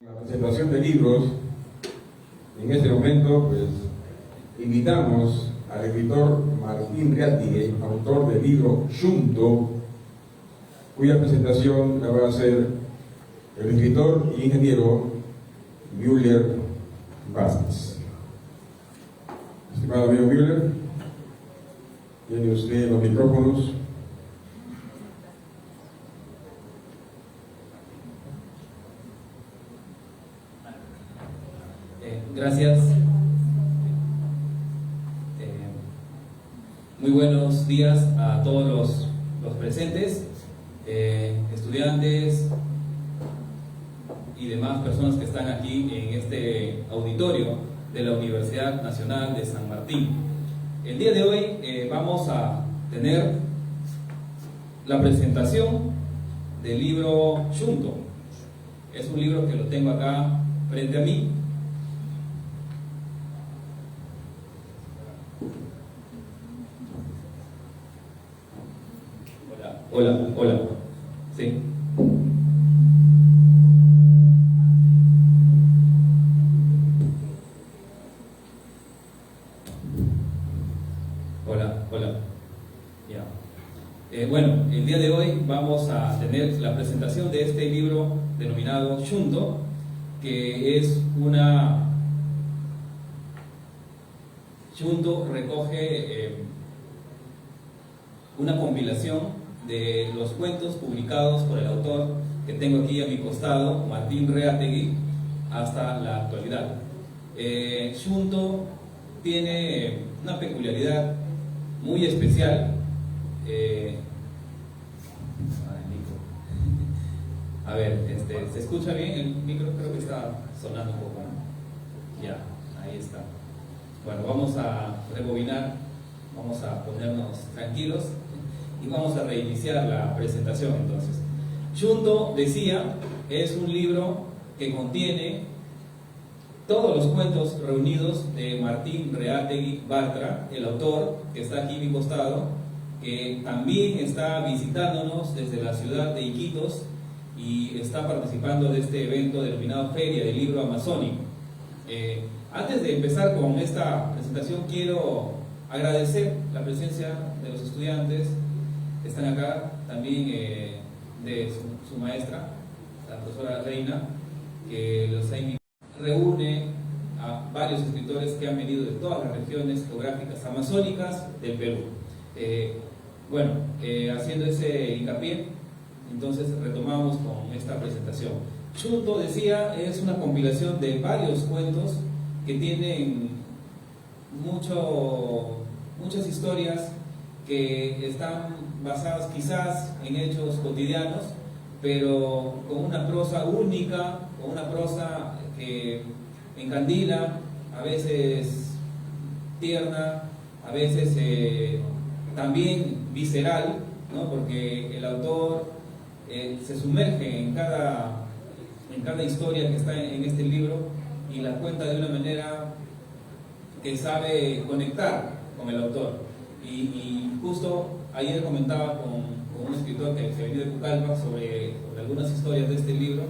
La presentación de libros, en este momento, pues, invitamos al escritor Martín Reategui, autor del libro Xunto, cuya presentación la va a hacer el escritor e ingeniero Müller Vázquez. Estimado amigo Müller, tiene usted los micrófonos. Gracias. Muy buenos días a todos los presentes, estudiantes y demás personas que están aquí en este auditorio de la Universidad Nacional de San Martín. El día de hoy vamos a tener la presentación del libro Xunto. Es un libro que lo tengo acá frente a mí. Hola, ¿sí? Hola, ya. Bueno, el día de hoy vamos a tener la presentación de este libro denominado Xunto, que es Xunto recoge una compilación de los cuentos publicados por el autor que tengo aquí a mi costado, Martín Reategui, hasta la actualidad. Xunto tiene una peculiaridad muy especial. A ver, ¿se escucha bien el micro? Creo que está sonando un poco, ¿no? Ya, ahí está. Bueno, vamos a rebobinar, vamos a ponernos tranquilos y vamos a reiniciar la presentación. Entonces, Xunto, decía, es un libro que contiene todos los cuentos reunidos de Martín Reategui Bartra, el autor que está aquí a mi costado, que también está visitándonos desde la ciudad de Iquitos y está participando de este evento denominado Feria del Libro Amazónico. Antes de empezar con esta presentación, quiero agradecer la presencia de los estudiantes que están acá, también de su maestra, la profesora Reina, que los ha invitado. Reúne a varios escritores que han venido de todas las regiones geográficas amazónicas del Perú. Haciendo ese hincapié, entonces retomamos con esta presentación. Xunto, decía, es una compilación de varios cuentos que tienen muchas historias que están basadas quizás en hechos cotidianos, pero con una prosa única, con una prosa que encandila, a veces tierna, a veces también visceral, ¿no? Porque el autor se sumerge en cada historia que está en este libro y la cuenta de una manera que sabe conectar con el autor. Y justo ayer comentaba con un escritor que venía de Pucallpa sobre algunas historias de este libro,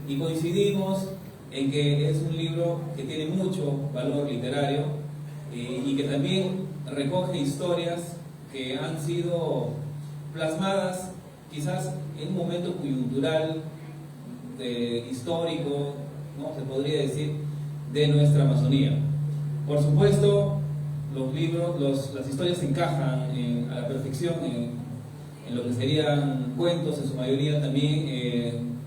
y coincidimos en que es un libro que tiene mucho valor literario y que también recoge historias que han sido plasmadas quizás en un momento coyuntural, histórico, ¿no? Se podría decir, de nuestra Amazonía. Por supuesto, las historias se encajan a la perfección en lo que serían cuentos, en su mayoría también,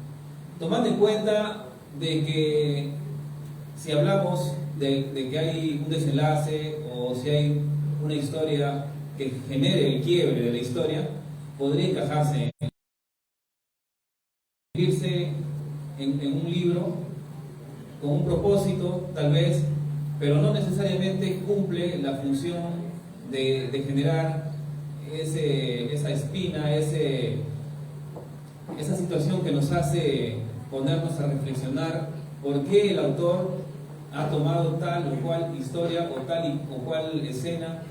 tomando en cuenta de que si hablamos de que hay un desenlace o si hay una historia que genere el quiebre de la historia, podría encajarse en un libro con un propósito tal vez, pero no necesariamente cumple la función de generar esa espina, esa situación que nos hace ponernos a reflexionar por qué el autor ha tomado tal o cual historia o tal o cual escena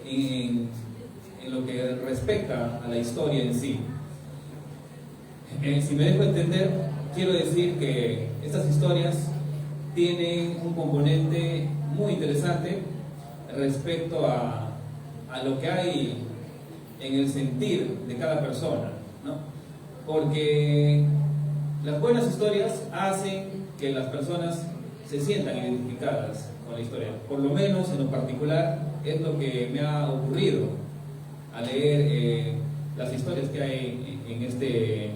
en lo que respecta a la historia en sí. Si me dejo entender, quiero decir que estas historias tienen un componente muy interesante respecto a lo que hay en el sentir de cada persona, ¿no? Porque las buenas historias hacen que las personas se sientan identificadas con la historia. Por lo menos en lo particular es lo que me ha ocurrido al leer las historias que hay en este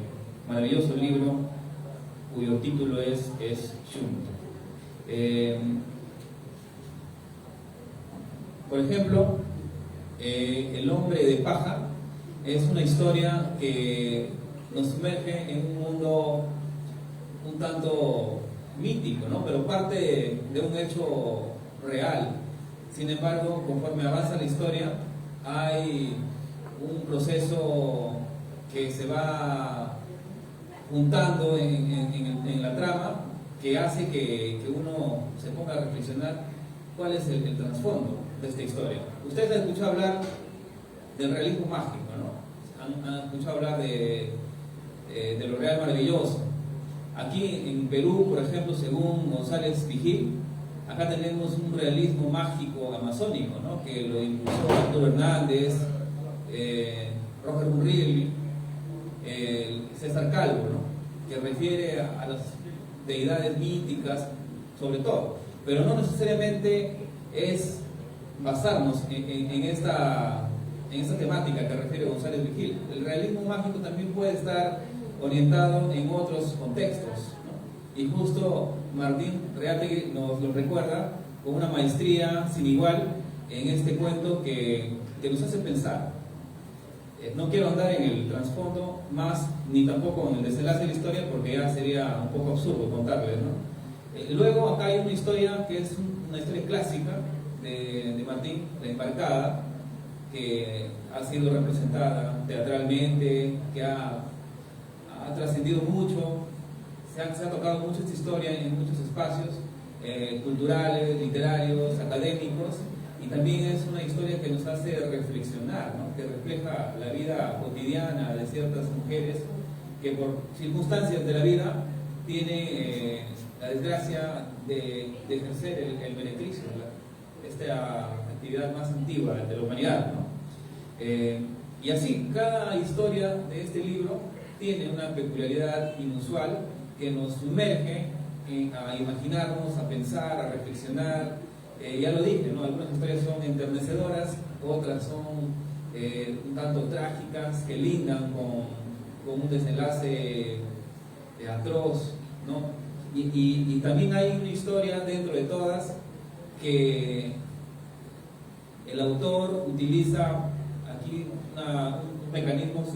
maravilloso libro cuyo título es Shunto. Por ejemplo, El hombre de paja es una historia que nos sumerge en un mundo un tanto mítico, ¿no? Pero parte de un hecho real. Sin embargo, conforme avanza la historia, hay un proceso que se va juntando en la trama, que hace que uno se ponga a reflexionar cuál es el trasfondo de esta historia. Ustedes han escuchado hablar del realismo mágico, ¿no? Han escuchado hablar de lo real maravilloso. Aquí en Perú, por ejemplo, según González Vigil, acá tenemos un realismo mágico amazónico, ¿no? Que lo impulsó Arturo Hernández, Roger Urrilli, César Calvo, ¿no? Que refiere a las deidades míticas, sobre todo, pero no necesariamente es basarnos en esta temática que refiere González Vigil. El realismo mágico también puede estar orientado en otros contextos, ¿no? Y justo Martín Reategui nos lo recuerda con una maestría sin igual en este cuento que nos hace pensar. No quiero andar en el trasfondo más, ni tampoco en el desenlace de la historia, porque ya sería un poco absurdo contarles, ¿no? Luego acá hay una historia que es una historia clásica de Martín, La Embarcada, que ha sido representada teatralmente, que ha trascendido mucho, se ha tocado mucho esta historia en muchos espacios culturales, literarios, académicos, y también es una historia que nos hace reflexionar, ¿no? Que refleja la vida cotidiana de ciertas mujeres que por circunstancias de la vida tienen la desgracia de ejercer el beneficio, esta actividad más antigua de la humanidad, ¿no? Y así, cada historia de este libro tiene una peculiaridad inusual que nos sumerge a imaginarnos, a pensar, a reflexionar. Ya lo dije, ¿no? Algunas historias son enternecedoras, otras son un tanto trágicas, que lindan con un desenlace atroz, ¿no? Y también hay una historia dentro de todas que el autor utiliza aquí mecanismos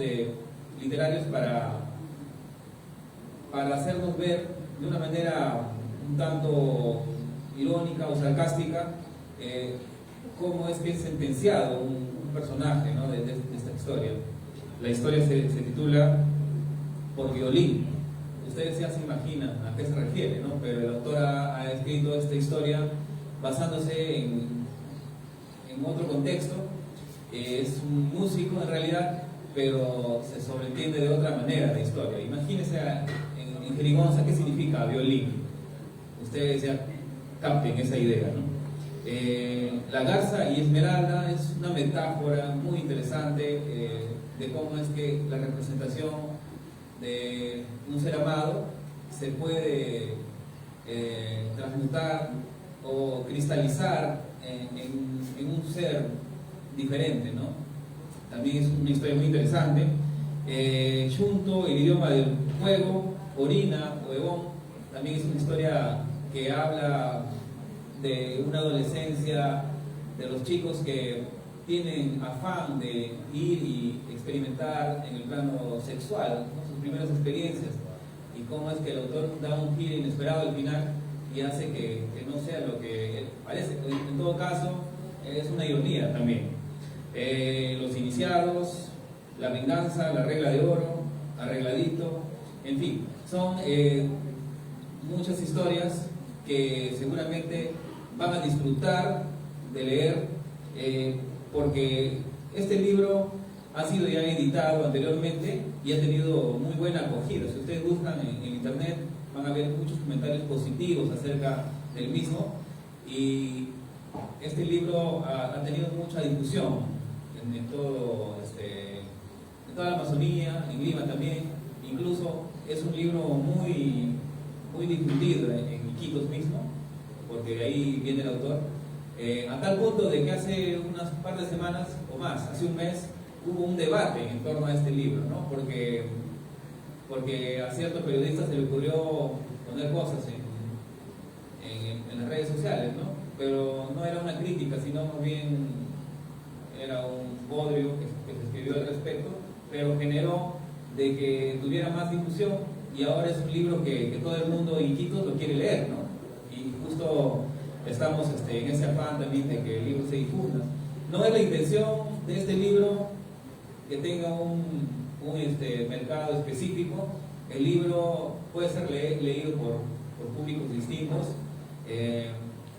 literarios para hacernos ver de una manera un tanto irónica o sarcástica cómo es que es sentenciado un personaje, ¿no? de esta historia. La historia se titula Por violín. Ustedes ya se imaginan a qué se refiere, ¿no? Pero el autor ha escrito esta historia basándose en otro contexto. Es un músico en realidad, pero se sobreentiende de otra manera la historia. Imagínense en jerigonza qué significa violín. Ustedes ya capten esa idea, ¿no? La garza y esmeralda es una metáfora muy interesante de cómo es que la representación de un ser amado se puede transmutar o cristalizar en un ser diferente, ¿no? También es una historia muy interesante. Shunto, el idioma del fuego, Orina o Ebon, también es una historia que habla de una adolescencia, de los chicos que tienen afán de ir y experimentar en el plano sexual, ¿no? Sus primeras experiencias, y cómo es que el autor da un giro inesperado al final y hace que no sea lo que parece. En todo caso, es una ironía también. Los iniciados, la venganza, la regla de oro, arregladito, en fin, son muchas historias que seguramente van a disfrutar de leer, porque este libro ha sido ya editado anteriormente y ha tenido muy buena acogida. Si ustedes buscan en internet van a ver muchos comentarios positivos acerca del mismo, y este libro ha tenido mucha difusión en toda la Amazonía, en Lima también. Incluso es un libro muy difundido en Iquitos mismo, porque de ahí viene el autor, a tal punto de que hace unas par de semanas o más, hace un mes, hubo un debate en torno a este libro, ¿no? Porque a ciertos periodistas se le ocurrió poner cosas en las redes sociales, ¿no? Pero no era una crítica, sino más bien era un bodrio que se escribió al respecto, pero generó de que tuviera más difusión, y ahora es un libro que todo el mundo en Iquitos lo quiere leer, ¿no? Y justo estamos en ese afán también de que el libro se difunda. No es la intención de este libro que tenga un mercado específico. El libro puede ser leído por públicos distintos,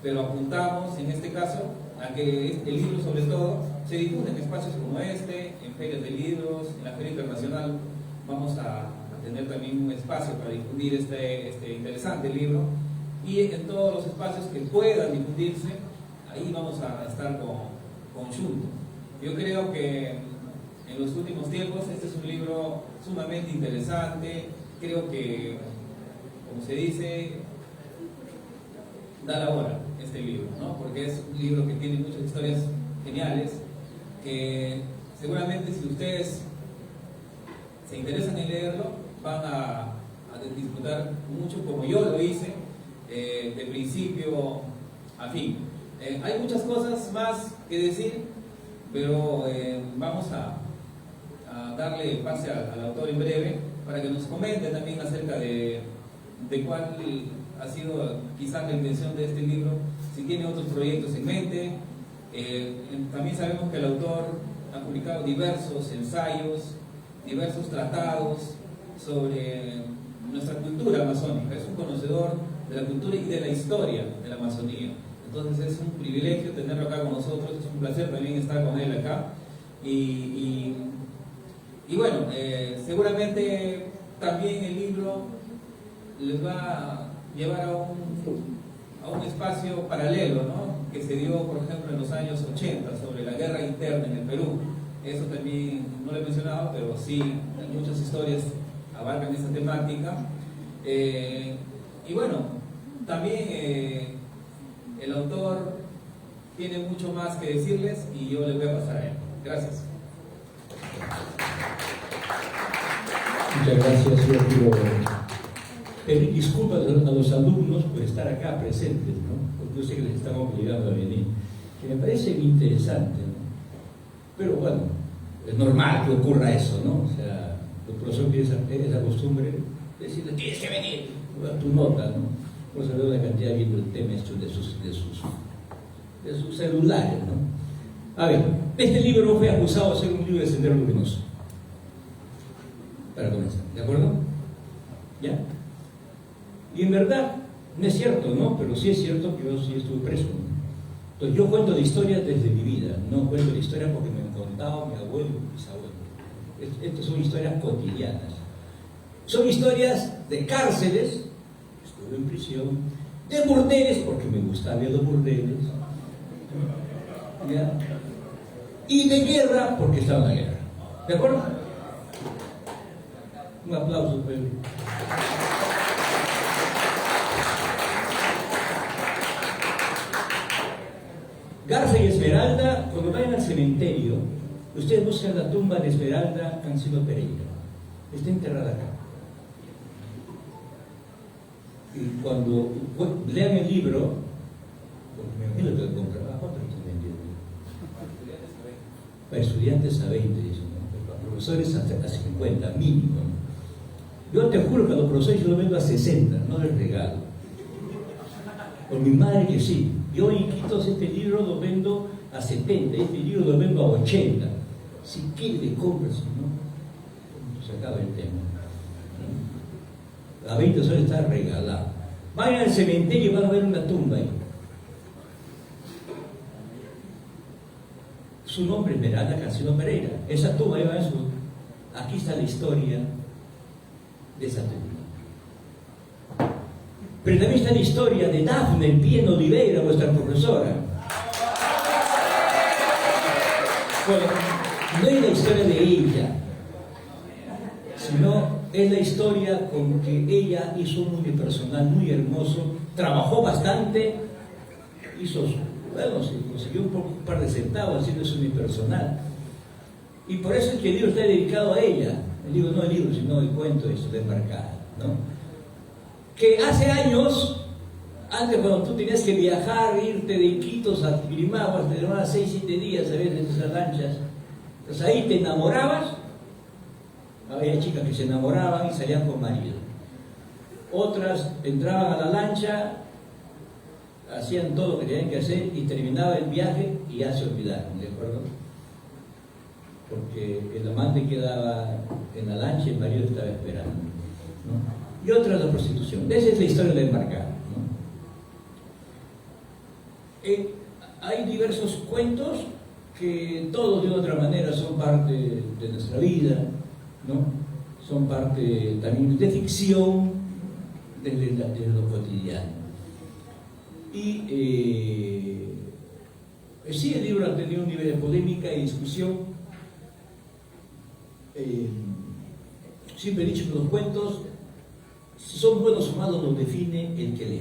pero apuntamos en este caso a que el libro sobre todo se difunda en espacios como este, en ferias de libros, en la Feria Internacional. Vamos a tener también un espacio para difundir este interesante libro, y en todos los espacios que puedan difundirse, ahí vamos a estar con Junto. Yo creo que en los últimos tiempos este es un libro sumamente interesante. Creo que, como se dice, da la hora este libro, ¿no? Porque es un libro que tiene muchas historias geniales, que seguramente si ustedes se interesan en leerlo, van a disfrutar mucho, como yo lo hice, de principio a fin. Hay muchas cosas más que decir, pero vamos a darle pase al autor en breve para que nos comente también acerca de cuál ha sido quizás la intención de este libro, si tiene otros proyectos en mente. También sabemos que el autor ha publicado diversos ensayos, diversos tratados sobre nuestra cultura amazónica. Es un conocedor de la cultura y de la historia de la Amazonía. Entonces es un privilegio tenerlo acá con nosotros, es un placer también estar con él acá. Y bueno, seguramente también el libro les va a llevar a un espacio paralelo, ¿no? Que se dio, por ejemplo, en los años 80, sobre la guerra interna en el Perú. Eso también no lo he mencionado, pero sí, muchas historias abarcan esa temática. Y bueno, también el autor tiene mucho más que decirles, y yo les voy a pasar a él. Gracias. Muchas gracias. Yo quiero pedir disculpas a los alumnos por estar acá presentes, ¿no? Porque yo sé que les estamos obligando a venir, que me parece muy interesante, ¿no? Pero bueno, es normal que ocurra eso, ¿no? O sea, los profesores tienen esa costumbre de decirle, tienes que venir, a tu nota, ¿no? Vamos a ver la cantidad viendo el tema hecho de sus celulares, ¿no? A ver, este libro fue acusado de ser un libro de Sendero Luminoso. Para comenzar, ¿de acuerdo? ¿Ya? Y en verdad, no es cierto, ¿no? Pero sí es cierto que yo sí estuve preso, ¿no? Entonces yo cuento la historia desde mi vida, no cuento la historia porque me han contado mi abuelo y mi bisabuelo. Estas son historias cotidianas. Son historias de cárceles, estuve en prisión, de burdeles, porque me gustaban los burdeles, ¿ya? Y de guerra, porque estaba en la guerra. ¿De acuerdo? Un aplauso, Pedro. Garza y Esmeralda, cuando vayan al cementerio, ustedes buscan la tumba de Esmeralda Cancino Pereira. Está enterrada acá. Y cuando lean el libro, porque me imagino que lo comprará, ¿cuánto lo están vendiendo? Para estudiantes a 20, dicen, ¿no? Para profesores a 50, mínimo, ¿no? Yo te juro que a los profesores yo lo vendo a 60, no les regalo. Con mi madre que sí. Yo en Iquitos este libro lo vendo a 70, este libro lo vendo a 80. Si quiere le compra, si no, se acaba el tema. A 20 soles está regalado. Vayan al cementerio y van a ver una tumba ahí. Su nombre es Esmeralda Casiano Pereira. Esa tumba lleva eso. Aquí está la historia de esa tumba. Pero también está la historia de Dafne Bien Oliveira, vuestra profesora. Bueno, no es la historia de ella, sino es la historia con que ella hizo un unipersonal muy hermoso, trabajó bastante, bueno, se consiguió un par de centavos haciendo su unipersonal. Y por eso es que el libro está dedicado a ella. No el libro, sino el cuento de Embarcada, ¿no? Que hace años, antes cuando tú tenías que viajar, irte de Iquitos a Grimagua, te demoraba 6-7 días a ver en esas lanchas. Entonces ahí te enamorabas. Había chicas que se enamoraban y salían con marido. Otras entraban a la lancha, hacían todo lo que tenían que hacer y terminaba el viaje y ya se olvidaron, ¿de acuerdo? Porque el amante quedaba en la lancha y el marido estaba esperando, ¿no? Y otra la prostitución. Esa es la historia de la Embarcada, ¿no? Hay diversos cuentos que todos de otra manera son parte de nuestra vida, ¿no? Son parte también de ficción desde lo cotidiano. Y sí, el libro ha tenido un nivel de polémica y discusión. Siempre he dicho que los cuentos, si son buenos o malos, los define el que lee.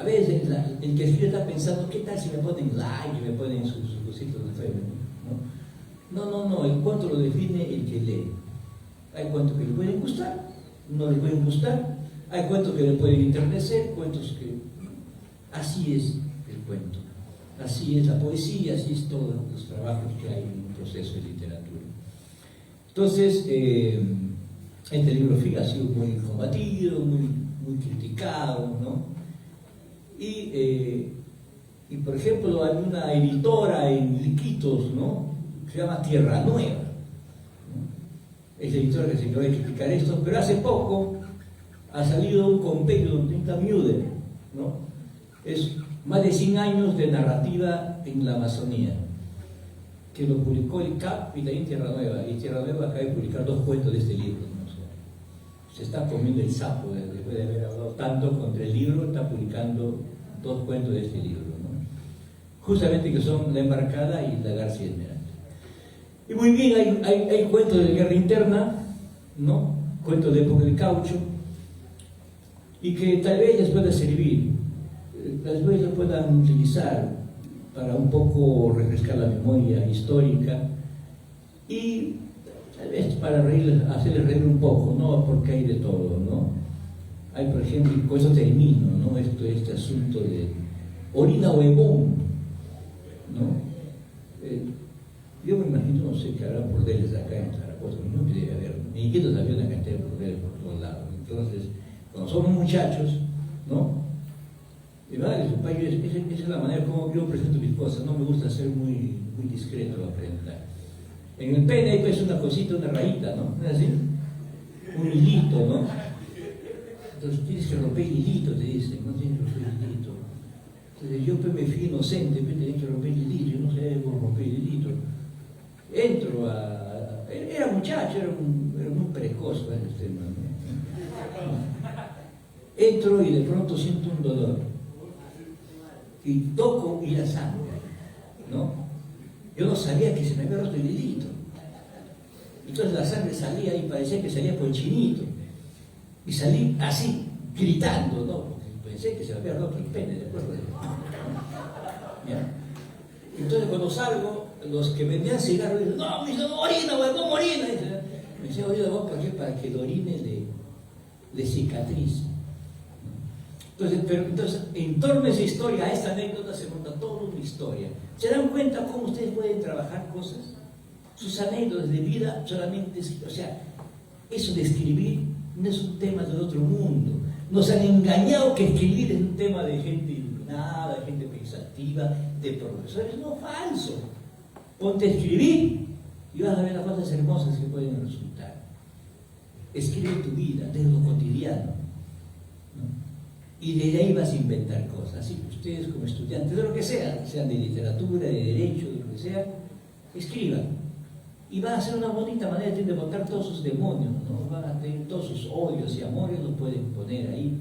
A veces el que escribe está pensando, ¿qué tal si me ponen like y me ponen sus cositos de Facebook? No, el cuento lo define el que lee. Hay cuentos que le pueden gustar, no le pueden gustar. Hay cuentos que le pueden enternecer, cuentos que... Así es el cuento, así es la poesía, así es todos los trabajos que hay en un proceso de literatura. Entonces, este libro ha sido muy combatido, muy criticado, ¿no? Y por ejemplo, hay una editora en Iquitos, ¿no?, que se llama Tierra Nueva, ¿no? Es la editora que se encarga de criticar esto, pero hace poco ha salido un compendio de Tinta Müller, ¿no? Es más de 100 años de narrativa en la Amazonía, que lo publicó el CAP y también Tierra Nueva. Y Tierra Nueva acaba de publicar 2 cuentos de este libro, ¿no? O sea, se está comiendo el sapo, después de haber hablado tanto contra el libro, está publicando 2 cuentos de este libro, ¿no? Justamente que son La Embarcada y La García Esmeralda. Y muy bien, hay cuentos de guerra interna, ¿no? Cuentos de época del caucho, y que tal vez les pueda servir. Tal vez lo puedan utilizar para un poco refrescar la memoria histórica y tal vez para hacerles reír un poco, ¿no? Porque hay de todo, ¿no? Hay, por ejemplo, y con eso termino, ¿no? Este asunto de orina huevón, ¿no? Yo me imagino, no sé, que habrá bordeles acá en Zaragoza, no que debe haber, ni Iquitos había una cantidad de bordeles por todos lados. Entonces, cuando somos muchachos, ¿no? Y vale, esa es la manera como yo presento mis cosas. No me gusta ser muy discreto a presentar. En el pene hay pues una cosita, una rayita, ¿no? ¿No es así? Un hilito, ¿no? Entonces tienes que romper el hilito, te dicen, no tienes que romper el hilito. Entonces yo pues me fui inocente, pues tenía que romper el hilito, yo no sabía cómo romper el hilito. Entro era muchacho, era muy precoz para el tema, ¿no? Entro y de pronto siento un dolor. Y toco y la sangre, ¿no? Yo no sabía que se me había roto el hilito. Entonces la sangre salía y parecía que salía por el chinito. Y salí así, gritando, ¿no? Porque pensé que se me había roto el pene, ¿de acuerdo? ¿Ya? Entonces cuando salgo, los que vendían cigarros dicen, no, me dicen, orina, huevón, orina. Me decían, orina, huevón, ¿para qué? Para que el orine le cicatrice. Entonces, en torno a esa historia, a esta anécdota, se monta toda una historia. ¿Se dan cuenta cómo ustedes pueden trabajar cosas? Sus anécdotas de vida solamente, o sea, eso de escribir no es un tema del otro mundo. Nos han engañado que escribir es un tema de gente iluminada, de gente pensativa, de profesores. No, falso. Ponte a escribir y vas a ver las cosas hermosas que pueden resultar. Escribe tu vida, desde lo cotidiano, ¿no? Y desde ahí vas a inventar cosas. Así que ustedes como estudiantes de lo que sea, sean de literatura, de derecho, de lo que sea, escriban. Y van a ser una bonita manera de botar todos sus demonios, ¿no? Van a tener todos sus odios y amores, los pueden poner ahí,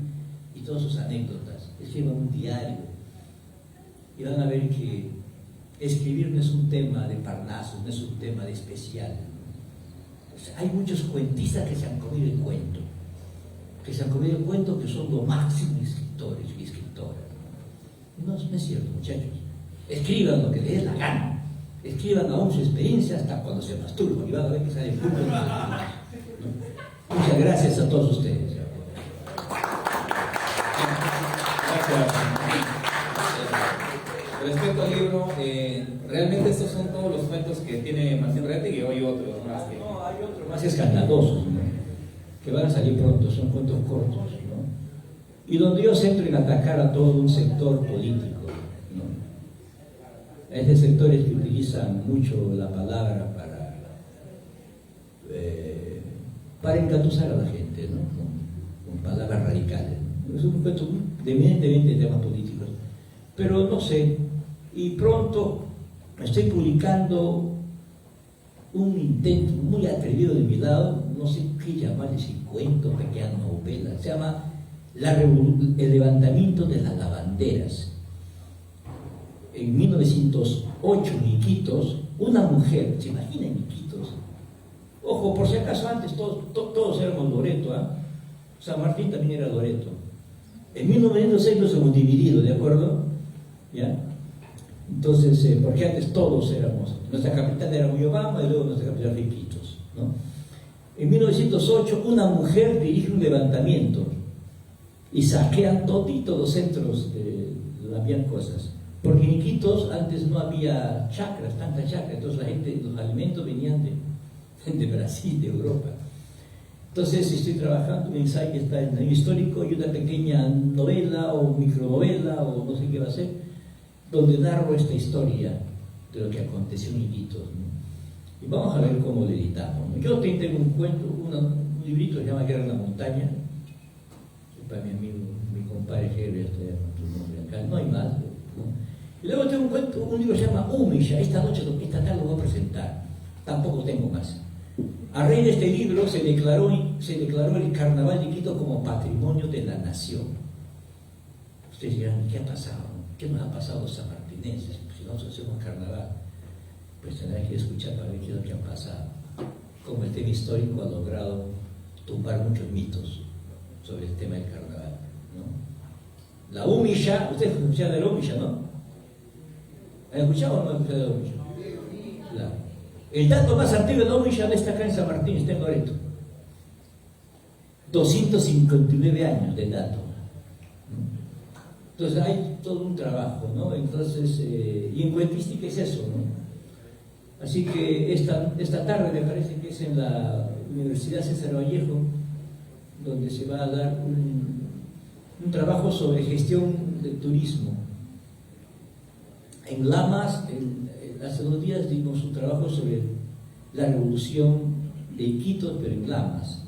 y todas sus anécdotas. Escriban un diario. Y van a ver que escribir no es un tema de Parnaso, no es un tema de especial. O sea, hay muchos cuentistas que se han comido el cuento, que son lo máximo escritores y escritoras. No es cierto, muchachos. Escriban lo que les dé la gana. Escriban aún su experiencia hasta cuando se masturban y van a ver que sale el punto. Muchas gracias a todos ustedes. Gracias. Respecto al libro, realmente estos son todos los cuentos que tiene Martín Reategui, o hay otros más. No, hay otros más escandalosos, ¿no? Que van a salir pronto, son cuentos cortos, ¿no? Y donde yo centro en atacar a todo un sector político, ¿no? A esos sectores que utilizan mucho la palabra para engatusar a la gente, ¿no? Con palabras radicales, ¿no? Es un cuento eminentemente de temas políticos. Pero no sé, y pronto estoy publicando un intento muy atrevido de mi lado, no sé qué llamarle, si cuento, pequeña novela, se llama El levantamiento de las lavanderas. En 1908, en Iquitos, una mujer, ¿se imaginan Iquitos? Ojo, por si acaso antes todos éramos Loreto, ¿eh? San Martín también era Loreto. En 1906 nos hemos dividido, ¿de acuerdo? ¿Ya? Entonces, porque antes todos éramos, nuestra capital era Moyobamba y luego nuestra capital fue Iquitos, ¿no? En 1908 una mujer dirige un levantamiento y saquean todito los centros de habían cosas, porque en Iquitos antes no había chacras, tanta chacra, entonces la gente, los alimentos venían de Brasil, de Europa. Entonces estoy trabajando un ensayo que está en el año histórico y una pequeña novela o micronovela o no sé qué va a ser, donde narro esta historia de lo que aconteció en Iquitos, ¿no? Y vamos a ver cómo lo editamos, ¿no? Yo tengo un cuento, un librito que se llama Guerra en la Montaña, para mi amigo, mi compadre Jerry, acá no hay más, ¿no? Y luego tengo un libro que se llama Umisha, esta tarde lo voy a presentar, tampoco tengo más. A raíz de este libro se declaró el Carnaval de Quito como Patrimonio de la Nación. Ustedes dirán, ¿qué ha pasado? ¿Qué nos ha pasado a los sanmartinenses? Si nosotros hacemos carnaval, pues tendrán que escuchar para ver qué es lo que ha pasado. Como el tema histórico ha logrado tumbar muchos mitos sobre el tema del carnaval, ¿no? La Umisha, ustedes escucharon de la Umisha, ¿no? ¿Han escuchado o no han escuchado de la Umisha? Claro. El dato más antiguo de la Umisha no está acá en San Martín, está en Loreto. 259 años de dato. Entonces hay todo un trabajo, ¿no? Entonces, y en cuentística es eso, ¿no? Así que esta tarde me parece que es en la Universidad César Vallejo, donde se va a dar un trabajo sobre gestión del turismo. En Lamas, hace 2 días dimos un trabajo sobre la revolución de Iquitos, pero en Lamas,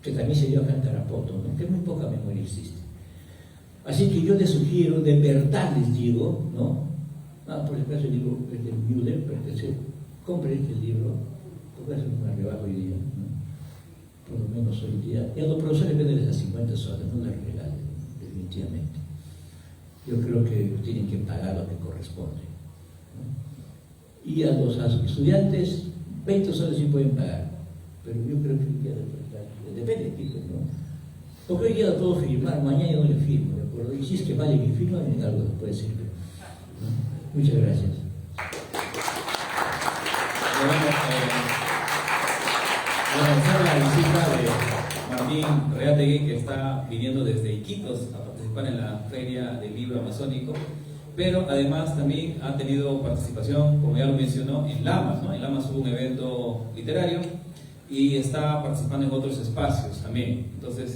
que también se dio acá en Tarapoto, ¿no? Que muy poca memoria existe. Así que yo les sugiero, de verdad les digo, ¿no? Por ejemplo, el libro es de Müller, pero que se compre este libro, porque hacer un rebajo hoy día, ¿no? Por lo menos hoy día. Y a los profesores venden esas 50 soles, no les regalen, definitivamente. Yo creo que tienen que pagar lo que corresponde, ¿no? Y a los estudiantes, 20 soles sí pueden pagar, pero yo creo que depende de ti, ¿no? Porque hoy día lo puedo firmar, mañana yo no le firmo, ¿de acuerdo? Y si es que vale mi firma, en algo puede servir, ¿no? Muchas gracias. Agradecer la visita de Martín Reategui, que está viniendo desde Iquitos a participar en la Feria del Libro Amazónico, pero además también ha tenido participación, como ya lo mencionó, en Lamas, ¿no? En Lamas hubo un evento literario y está participando en otros espacios también. Entonces,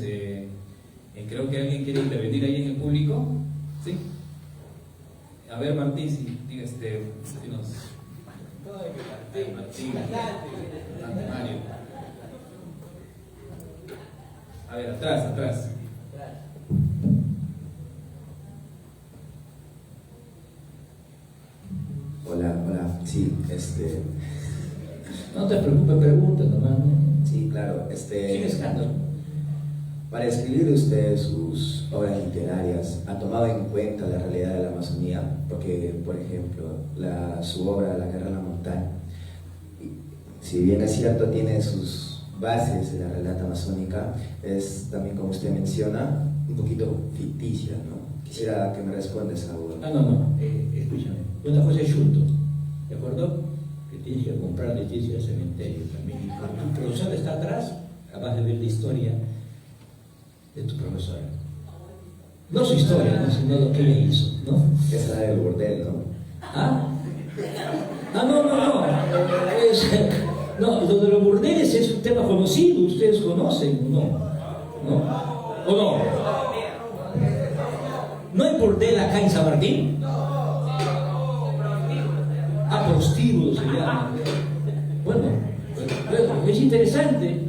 creo que alguien quiere intervenir ahí en el público. ¿Sí? A ver, Martín, si nos... Martín, Mario. A ver, atrás. Hola. Sí, No te preocupes, pregunta nomás, ¿no? sí, claro, Sin escándalo. para escribir usted sus obras literarias, ¿ha tomado en cuenta la realidad de la Amazonía? Porque, por ejemplo, su obra La Guerra en la Montaña, si bien es cierto, tiene sus bases en la realidad amazónica, es también, como usted menciona, un poquito ficticia, ¿no? Quisiera que me responda esa duda. No, escúchame. Una cosa es junto, ¿de acuerdo? Que tienes que comprar licencia del cementerio también. Y cuando tu profesor está atrás, acabas de ver la historia de tu profesora. No su historia, ¿no? Sino lo que ella hizo, ¿no? Esa del bordel, ¿no? ¿Ah? No. No, lo de los burdeles es un tema conocido, ustedes conocen, ¿no? ¿O no? ¿No hay bordel acá en San Martín? Ah, prostíbulo se llama. Bueno, es interesante.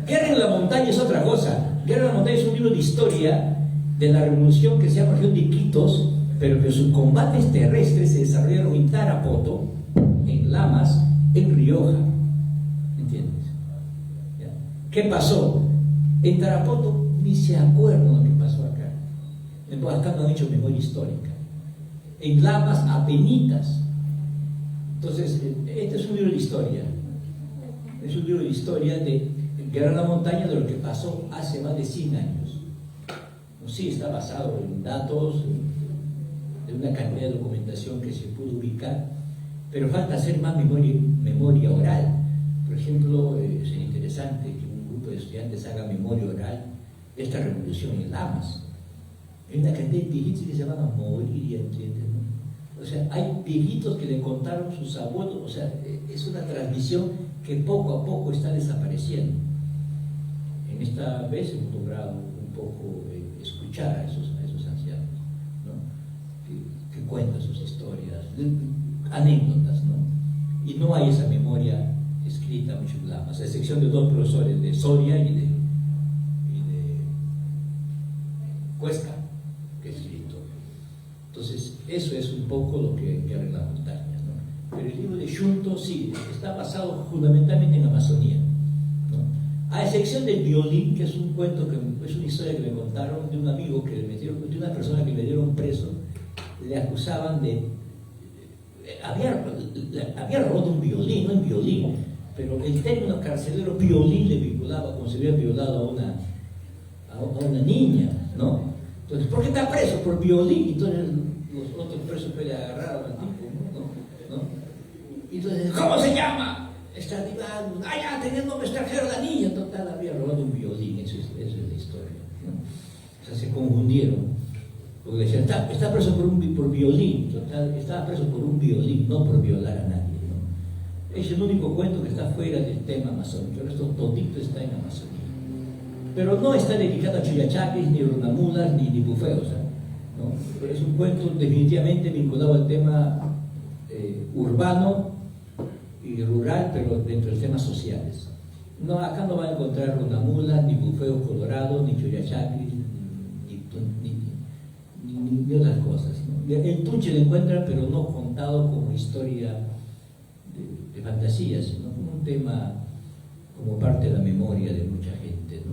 Guerra en la Montaña es otra cosa. Guerra en la Montaña es un libro de historia de la revolución que se llama región de Iquitos, pero que sus combates terrestres se desarrollaron en Tarapoto, en Lamas, en Rioja. ¿Entiendes? ¿Ya? ¿Qué pasó? En Tarapoto ni se acuerdan lo que pasó acá. Acá no han hecho memoria histórica. En Lamas, apenitas. Entonces, este es un libro de historia. Es un libro de historia de Guerra en la Montaña, de lo que pasó hace más de 100 años. Sí, está basado en datos, de una cantidad de documentación que se pudo ubicar, pero falta hacer más memoria oral. Por ejemplo, es interesante que un grupo de estudiantes haga memoria oral de esta revolución en Lamas. Hay una cantidad de viejitos que se van a morir, ¿entiendes? O sea, hay viejitos que le contaron sus abuelos, o sea, es una transmisión que poco a poco está desapareciendo. En esta vez hemos logrado un poco escuchar a esos ancianos, ¿no? que cuentan sus historias, anécdotas, ¿no? Y no hay esa memoria escrita mucho en Lamas, a excepción de dos profesores, de Soria y de Cuesca, que he escrito. Entonces, eso es un poco lo que Guerra en la Montaña, ¿no? Pero el libro de Xunto sí, está basado fundamentalmente en Amazonía, ¿no? A excepción del violín, que es un cuento, es una historia que me contaron de un amigo que le metieron, de una persona que le dieron preso, le acusaban de había robado un violín, no un violín, pero el término carcelero violín le vinculaba como si hubiera violado a una niña, ¿no? Entonces, ¿por qué está preso? Por violín. Entonces los otros presos que le agarraron al tipo, ¿no? Y entonces, ¿cómo se llama? Está divando, ya tenía el nombre extranjero la niña, total, había robado un violín, eso es la historia, ¿no? O sea, se confundieron. Porque decían, está preso por violín, total, estaba preso por un violín, no por violar a nadie, ¿no? Es el único cuento que está fuera del tema amazónico, el resto todito está en Amazonía. Pero no está dedicado a Chuyachaquis, ni Runamulas, ni Bufeos, ¿no? Pero es un cuento definitivamente vinculado al tema urbano y rural, pero dentro de temas sociales. No, acá no va a encontrar Runamulas, ni Bufeos Colorado, ni Chuyachaquis, ni otras cosas, ¿no? El Tunche lo encuentra, pero no contado como historia de fantasía, sino como un tema, como parte de la memoria de mucha gente, ¿no?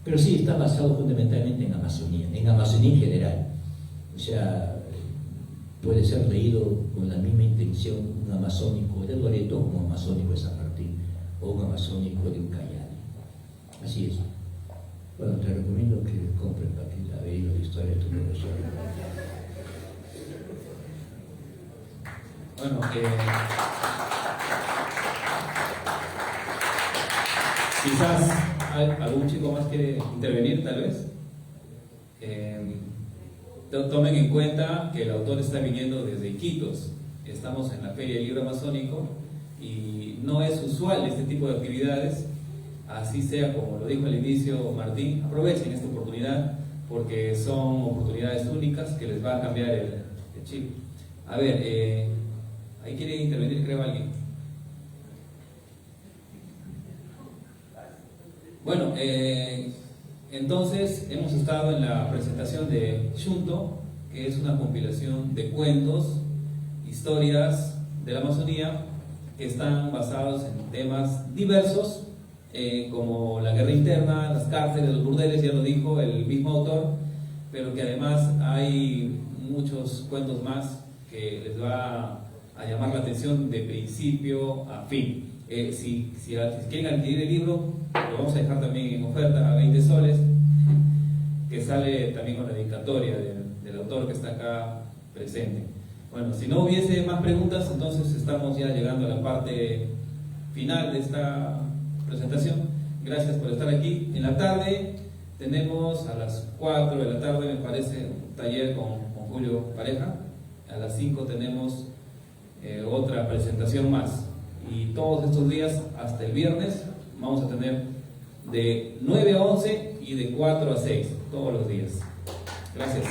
Pero sí está basado fundamentalmente en Amazonía en general. O sea, puede ser leído con la misma intención un amazónico de Loreto como un amazónico de San Martín o un amazónico de Ucayali. Así es. Bueno, te recomiendo que compres para que la veas la historia de tu profesor. Bueno, quizás algún chico más quiere intervenir, tal vez. Tomen en cuenta que el autor está viniendo desde Iquitos. Estamos en la Feria del Libro Amazónico y no es usual este tipo de actividades. Así sea, como lo dijo al inicio Martín, aprovechen esta oportunidad porque son oportunidades únicas que les va a cambiar el chip. A ver, ahí quiere intervenir, creo, alguien. Bueno, entonces hemos estado en la presentación de Xunto, que es una compilación de cuentos, historias de la Amazonía, que están basados en temas diversos, como la guerra interna, las cárceles, los burdeles, ya lo dijo el mismo autor, pero que además hay muchos cuentos más que les va a llamar la atención de principio a fin. Si quieren adquirir el libro, lo vamos a dejar también en oferta a 20 soles, que sale también con la dedicatoria del autor que está acá presente. Bueno, si no hubiese más preguntas, entonces estamos ya llegando a la parte final de esta presentación. Gracias por estar aquí. En la tarde tenemos a las 4 de la tarde, me parece, un taller con Julio Pareja. A las 5 tenemos otra presentación más. Y todos estos días, hasta el viernes, vamos a tener de 9 a 11 y de 4 a 6, todos los días. Gracias.